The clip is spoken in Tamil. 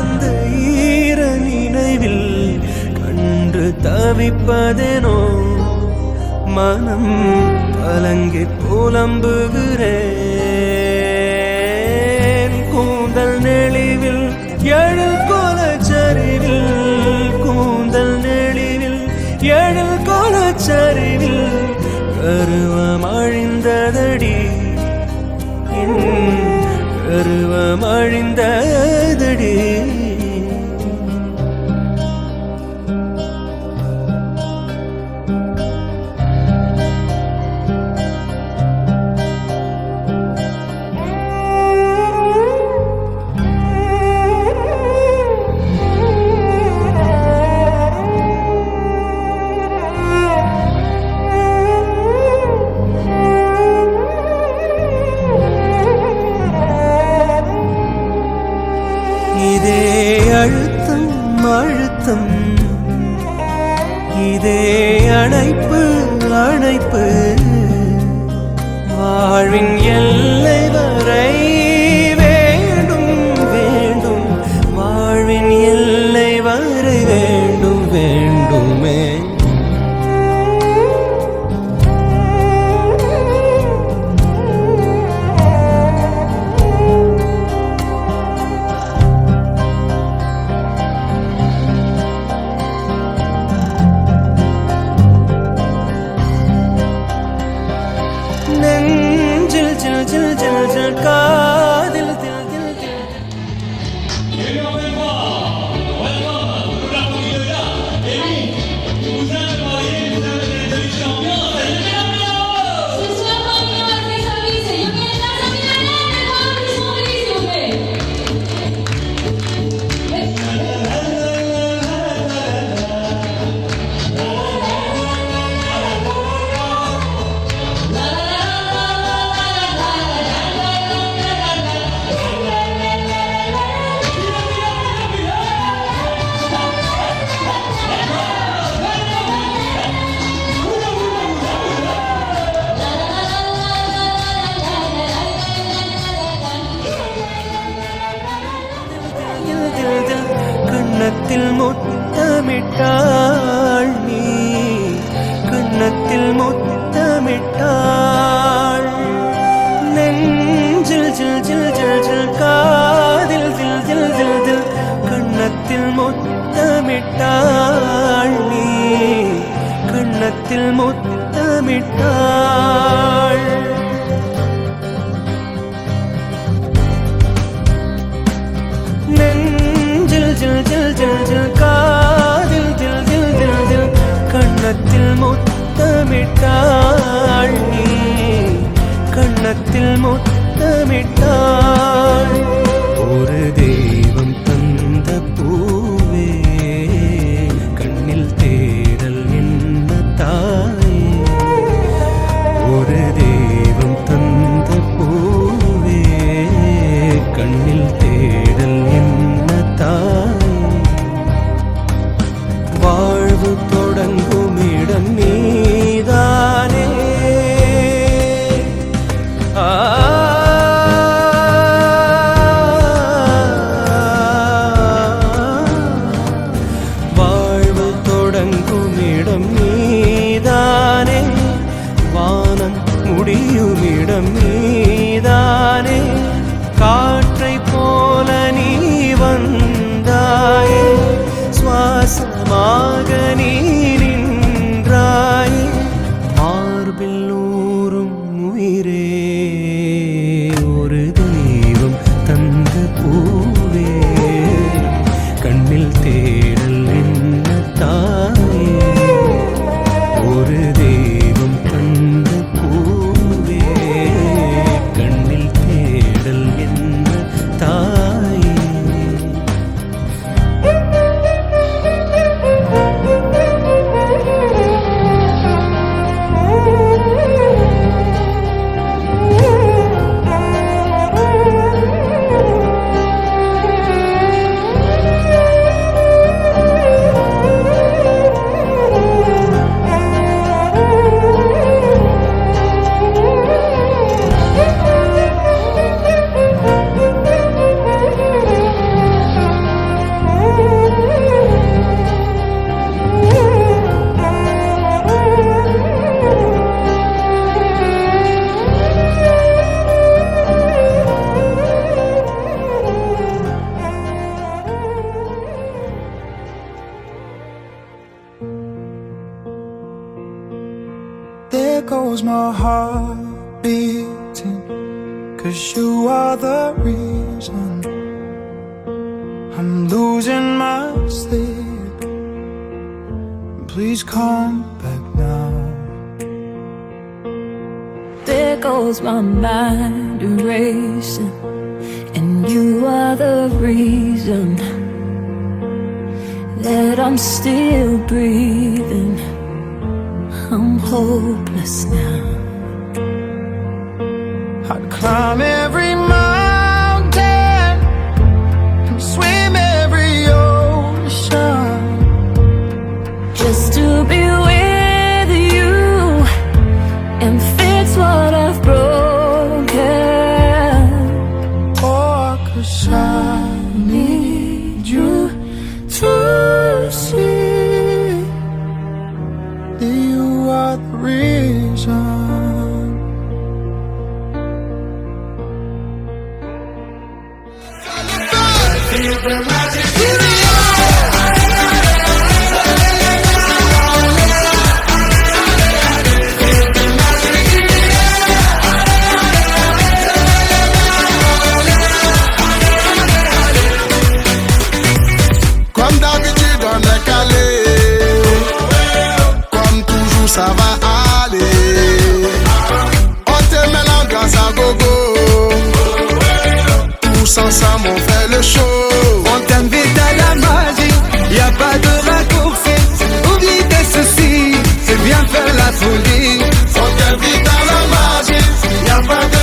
அந்த ஈர நினைவில் கண்டு தவிப்பதேனோ மனம் கலங்கி புலம்புகிறேன் கூந்தல் நெளிவில் எழில் கோலச்சரிவில் கூந்தல் நெளிவில் எழில் கோலச்சரிவில் கருவம் அழிந்ததடி கருவம் அழிந்ததடி இதே அழுத்தம் அழுத்தம் இதே அணைப்பு அணைப்பு வாழ்வின் எல்லை வரை வேண்டும் வேண்டும் வாழ்வின் எல்லை வரை வேண்டும் வேண்டுமே நெஞ்சில் ஜில் ஜில் ஜில் ஜில் காதில் தில் தில் தில் கண்ணத்தில் முத்தமிட்டாள் நீ கண்ணத்தில் முத்தமிட்டாள் நெஞ்சில் ஜில் ஜில் ஜில் ஜில் காதில் தில் தில் தில் தில் கண்ணத்தில் முத்தமிட்டாள் நீ கண்ணத்தில் முத்தமிட்டாள் ஜில் ஜில் ஜில் ஜில் காதில் தில் தில் தில் தில் கண்ணத்தில் முத்தமிட்டாள் நீ கண்ணத்தில் முத்தமிட்டாள் ஒரு தெய்வம் தந்த பூவே கண்ணில் தேடல் என்ன தாயே ஒரு தெய்வம் தந்த பூவே கண்ணில் தேடல் என்ன தாயே வாழ்வு தொடங்கும் இடம் நீதானே வாழ்வு தொடங்கும் இடம் நீதானே வானம் முடியும் இடம் நீதானே காற்றை போல நீ வந்தாயே சுவாசமாக நீ நின்றாயே மார்பில் ஊறும் உயிரே ஒரு தெய்வம் தந்த பூவே கண்ணில் தேடல் என்ன தாயே ஒரு தெய்வம் தந்த பூவே கண்ணில் தேடல் என்ன தாயே goes my heart beating, 'cause you are the reason I'm losing my sleep. Please come back now. There goes my mind racing, and you are the reason that I'm still breathing. I'm hopeless now. I'd climb every mountain and swim every ocean just to be with you and fix what I've broken. Oh, 'cause I need you to see that you are the reason. Comme d'habitude on est calé, comme toujours ça va aller. On te met l'ambiance à gogo, tous ensemble on fait le show. On t'invite à la magie, y a pas de raccourci. Oublie tes soucis, c'est bien faire la folie. On t'invite à la magie, y a pas de